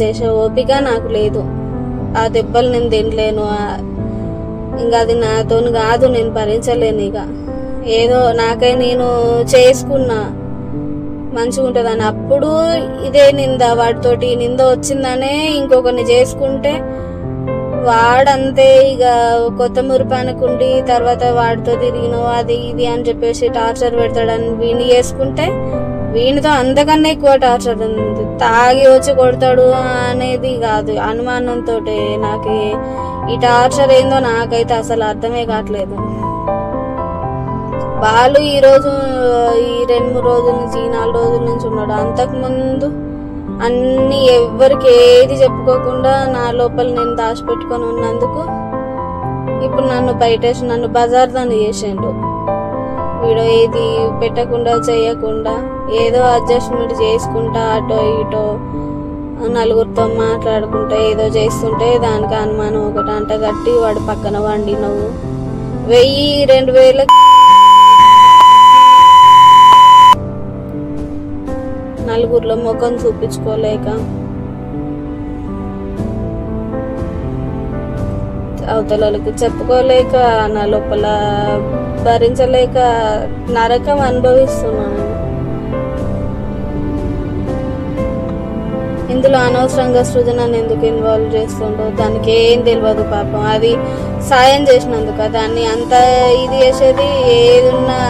చేసే ఓపిక నాకు లేదు. ఆ దెబ్బలు నేను తినలేను. ఇంకా అది నాతో కాదు, నేను భరించలేను. ఇక ఏదో నాకై నేను చేసుకున్నా మంచిగా ఉంటుందని. అప్పుడు ఇదే నింద, వాడితోటి నింద వచ్చిందనే ఇంకొకరిని చేసుకుంటే వాడంతే ఇక కొత్త మురిపానకుండి తర్వాత వాడితో తిరిగినో అది ఇది అని చెప్పేసి టార్చర్ పెడతాడని వీణి చేసుకుంటే వీనితో అంతకన్నా ఎక్కువ టార్చర్ ఉంది. తాగి వచ్చి కొడతాడు అనేది కాదు, అనుమానంతో. నాకు ఈ టార్చర్ ఏందో నాకైతే అసలు అర్థమే కావట్లేదు. వాళ్ళు ఈరోజు ఈ 2-3 రోజుల నుంచి, 4 రోజుల నుంచి ఉన్నాడు. అంతకుముందు అన్ని ఎవరికి ఏది చెప్పుకోకుండా నా లోపల నేను దాచిపెట్టుకొని ఉన్నందుకు ఇప్పుడు నన్ను బయటేసి నన్ను బజార్ దాన్ని చేసిండు. వీడియో ఏది పెట్టకుండా చేయకుండా ఏదో అడ్జస్ట్మెంట్ చేసుకుంటా అటో ఇటో నలుగురితో మాట్లాడుకుంటా ఏదో చేస్తుంటే దానికి అనుమానం ఒకటి అంటగట్టి వాడు పక్కన వండి నువ్వు 1000-2000 నలుగురిలో ముఖం చూపించుకోలేక అవతలకి చెప్పుకోలేక నా లోపల భరించలేక నరకం అనుభవిస్తున్నాను. ఇందులో అనవసరంగా సృజనని ఎందుకు ఇన్వాల్వ్ చేస్తుండో దానికి ఏం తెలియదు పాపం. అది సాయం చేసినందుకు దాన్ని అంత ఇది చేసేది. ఏదున్నా,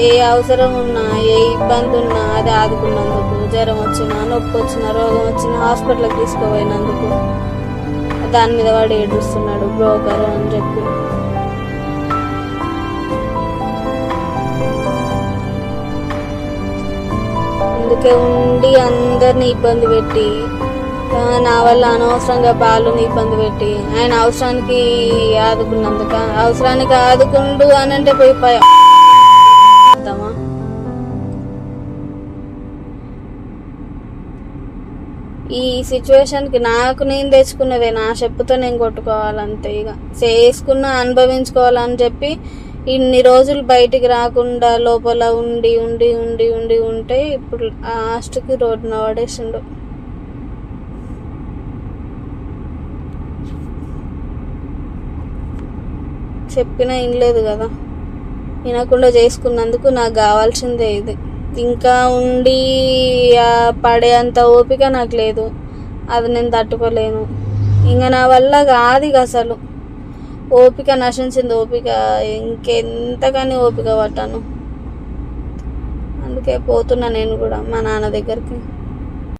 ఏ అవసరం ఉన్నా, ఏ ఇబ్బంది ఉన్నా అది ఆదుకున్నందుకు. జ్వరం వచ్చినా, నొప్పి వచ్చినా, రోగం వచ్చినా హాస్పిటల్కి తీసుకుపోయినందుకు దాని మీద వాడు ఏడుస్తున్నాడు బ్రోకర్ అని చెప్పి. అందుకే ఉండి అందరిని ఇబ్బంది పెట్టి నా వల్ల అనవసరంగా బాలుని ఇబ్బంది పెట్టి ఆయన అవసరానికి ఆదుకున్నందుక. అవసరానికి ఆదుకుండు అని అంటే పోయిపోయా. ఈ సిచ్యువేషన్కి నాకు నేను తెచ్చుకున్నదే, నా చెప్పుతో నేను కొట్టుకోవాలంతే. ఇక చేసుకున్నా అనుభవించుకోవాలని చెప్పి ఇన్ని రోజులు బయటికి రాకుండా లోపల ఉండి ఉండి ఉండి ఉండి ఉంటే ఇప్పుడు లాస్ట్కి రోడ్డున పడేసిండు. చెప్పినా వినలేదు కదా. వినకుండా చేసుకున్నందుకు నాకు కావాల్సిందే ఇది. ఇంకా ఉండి పడే అంత ఓపిక నాకు లేదు. అది నేను తట్టుకోలేను. ఇంకా నా వల్ల కాదు అసలు. ఓపిక నశించింది. ఓపిక ఇంకెంతగాని ఓపిక పట్టాను. అందుకే పోతున్నా నేను కూడా మా నాన్న దగ్గరికి.